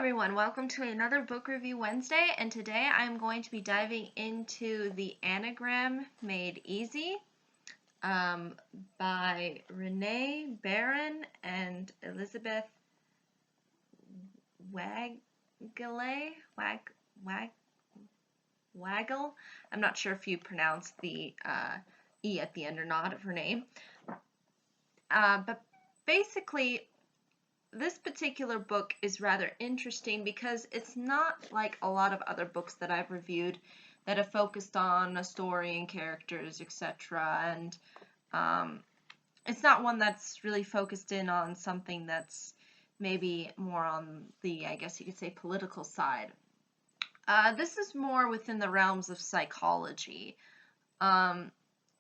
everyone, welcome to another Book Review Wednesday, and today I'm going to be diving into the Enneagram Made Easy by Renee Barron and Elizabeth Waggle. I'm not sure if you pronounce the E at the end or not of her name, but basically this particular book is rather interesting because it's not like a lot of other books that I've reviewed that have focused on a story and characters, etc. And it's not one that's really focused in on something that's maybe more on the, I guess you could say, political side. This is more within the realms of psychology. And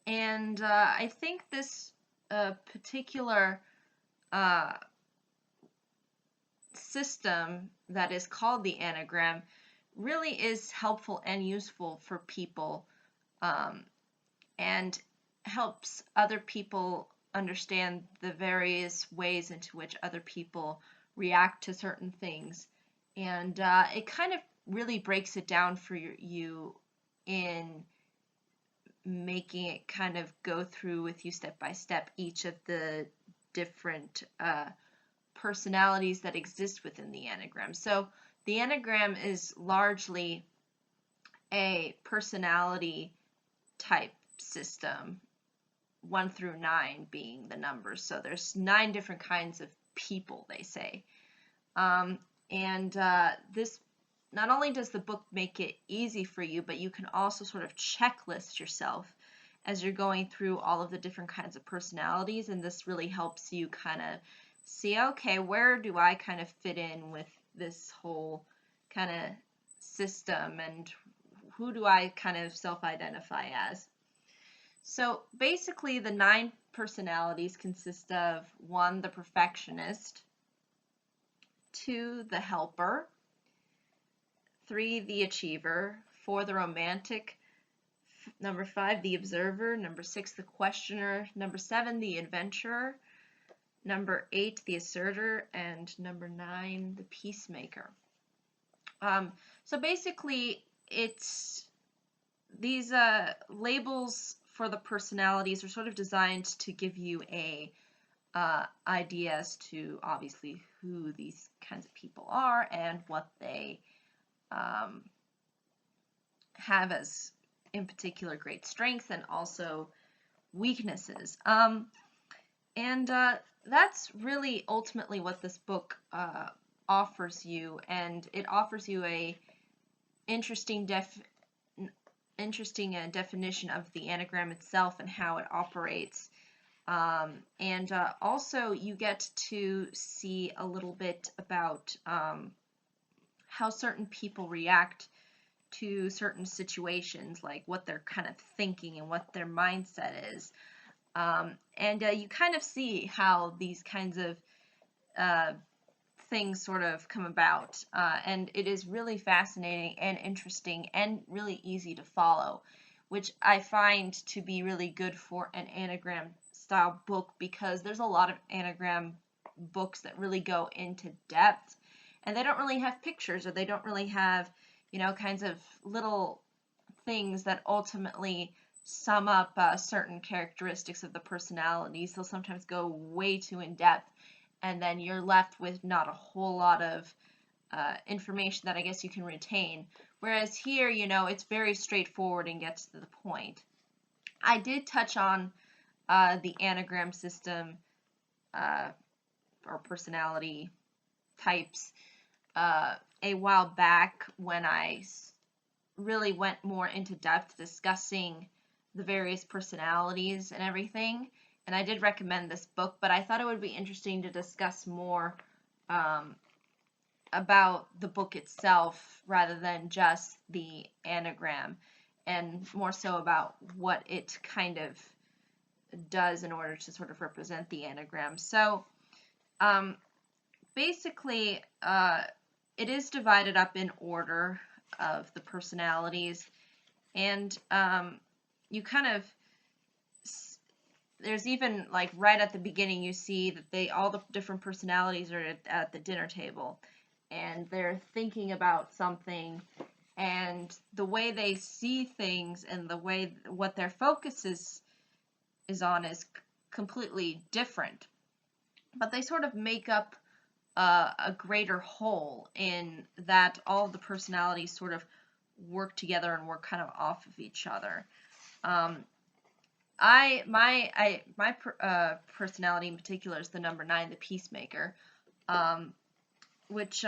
I think this particular system that is called the Enneagram really is helpful and useful for people, and helps other people understand the various ways into which other people react to certain things. And it kind of really breaks it down for you in making it kind of go through with you step by step each of the different personalities that exist within the Enneagram. So the Enneagram is largely a personality type system, 1 through 9 being the numbers. So there's 9 different kinds of people, they say. This, not only does the book make it easy for you, but you can also sort of checklist yourself as you're going through all of the different kinds of personalities, and this really helps you kind of see, okay, where do I kind of fit in with this whole kind of system, and who do I kind of self-identify as? So basically the 9 personalities consist of 1, the perfectionist, 2, the helper, 3, the achiever, 4, the romantic, number 5, the observer, number 6, the questioner, number 7, the adventurer, number 8, the asserter, and number 9, the peacemaker. So basically, it's these labels for the personalities are sort of designed to give you a idea as to obviously who these kinds of people are and what they have as, in particular, great strengths and also weaknesses. That's really ultimately what this book offers you, and it offers you a interesting definition of the Enneagram itself and how it operates. Also you get to see a little bit about how certain people react to certain situations, like what they're kind of thinking and what their mindset is. You kind of see how these kinds of things sort of come about, and it is really fascinating and interesting and really easy to follow, which I find to be really good for an Enneagram style book, because there's a lot of Enneagram books that really go into depth and they don't really have pictures, or they don't really have, kinds of little things that ultimately sum up certain characteristics of the personalities. They'll sometimes go way too in depth, and then you're left with not a whole lot of information that I guess you can retain. Whereas here, it's very straightforward and gets to the point. I did touch on the Enneagram system or personality types a while back when I really went more into depth discussing the various personalities and everything, and I did recommend this book, but I thought it would be interesting to discuss more about the book itself rather than just the Enneagram, and more so about what it kind of does in order to sort of represent the Enneagram. So basically it is divided up in order of the personalities, and you kind of, there's even, like, right at the beginning you see that all the different personalities are at the dinner table, and they're thinking about something, and the way they see things and the way what their focus is on is completely different. But they sort of make up a greater whole in that all of the personalities sort of work together and work kind of off of each other. My personality in particular is the number 9, the peacemaker, which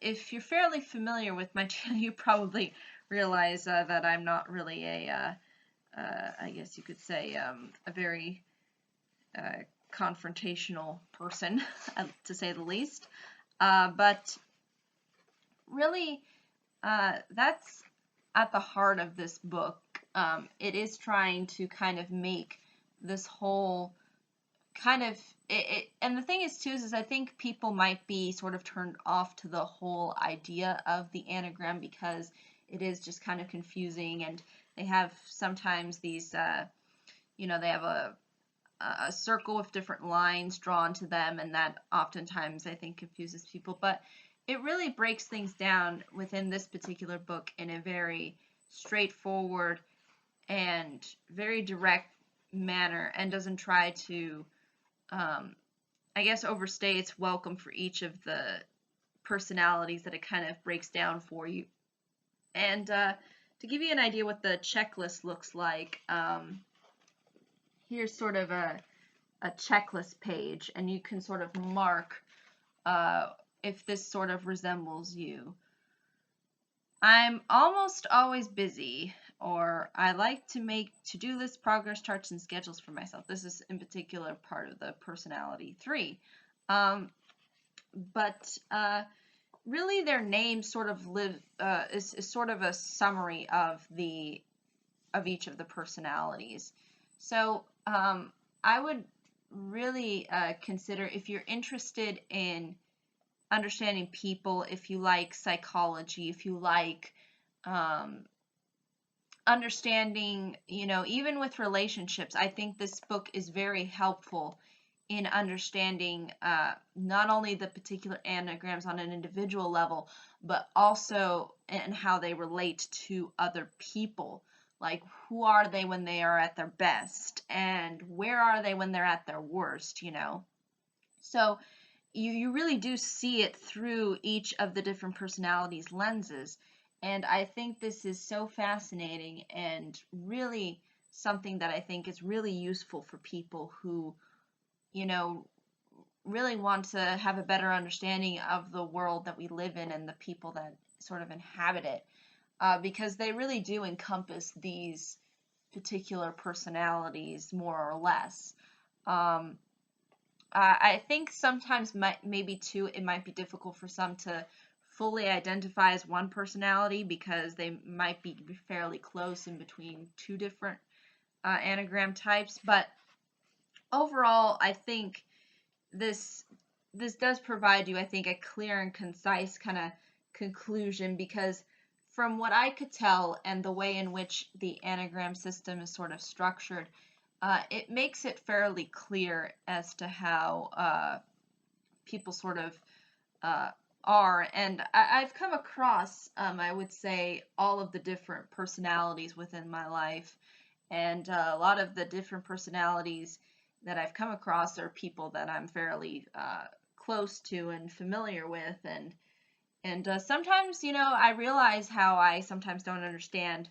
if you're fairly familiar with my channel, you probably realize that I'm not really I guess you could say, a very confrontational person, to say the least. But really, that's at the heart of this book. It is trying to kind of make this whole kind of and the thing is too is I think people might be sort of turned off to the whole idea of the Enneagram because it is just kind of confusing, and they have sometimes these they have a circle with different lines drawn to them, and that oftentimes I think confuses people. But it really breaks things down within this particular book in a very straightforward and very direct manner, and doesn't try to I guess overstay its welcome for each of the personalities that it kind of breaks down for you. And to give you an idea what the checklist looks like, here's sort of a checklist page, and you can sort of mark if this sort of resembles you. I'm almost always busy, or I like to make to-do lists, progress charts, and schedules for myself. This is in particular part of the personality 3. But really their name sort of is sort of a summary of each of the personalities. So I would really consider, if you're interested in understanding people, if you like psychology, if you like understanding, even with relationships, I think this book is very helpful in understanding not only the particular Enneagrams on an individual level, but also in how they relate to other people. Like, who are they when they are at their best, and where are they when they're at their worst, So you really do see it through each of the different personalities' lenses. And I think this is so fascinating and really something that I think is really useful for people who, really want to have a better understanding of the world that we live in and the people that sort of inhabit it. Because they really do encompass these particular personalities more or less. I think sometimes maybe too it might be difficult for some to fully identify as one personality because they might be fairly close in between two different Enneagram types. But overall, I think this does provide you, I think, a clear and concise kind of conclusion, because from what I could tell and the way in which the Enneagram system is sort of structured, it makes it fairly clear as to how people sort of are. And I've come across, I would say, all of the different personalities within my life. And a lot of the different personalities that I've come across are people that I'm fairly close to and familiar with. And sometimes, I realize how I sometimes don't understand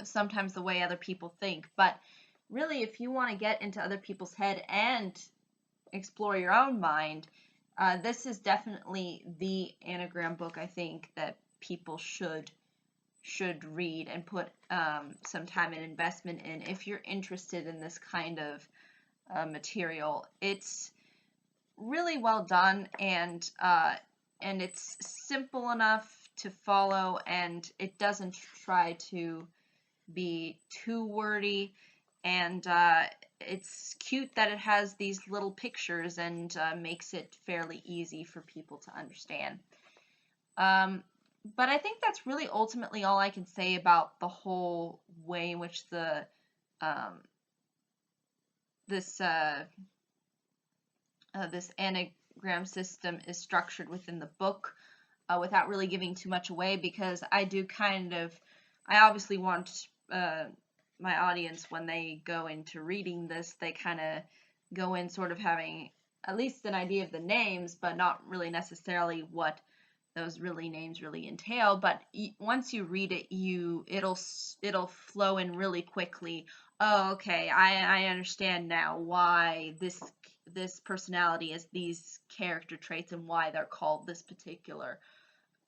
sometimes the way other people think. But really, if you want to get into other people's head and explore your own mind, this is definitely the Enneagram book I think that people should read and put some time and investment in if you're interested in this kind of material. It's really well done, and it's simple enough to follow, and it doesn't try to be too wordy, and it's cute that it has these little pictures and makes it fairly easy for people to understand. But I think that's really ultimately all I can say about the whole way in which this Enneagram system is structured within the book, without really giving too much away, because I obviously want my audience, when they go into reading this, they kind of go in sort of having at least an idea of the names, but not really necessarily what those names really entail. But once you read it, it'll flow in really quickly. Oh, okay, I understand now why this personality is these character traits, and why they're called this particular,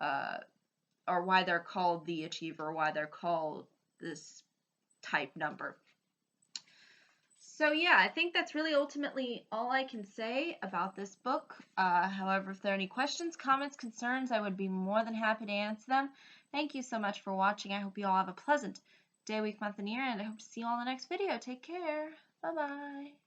or why they're called the achiever, or why they're called this type number. So yeah, I think that's really ultimately all I can say about this book. However, if there are any questions, comments, concerns, I would be more than happy to answer them. Thank you so much for watching. I hope you all have a pleasant day, week, month, and year, and I hope to see you all in the next video. Take care. Bye-bye.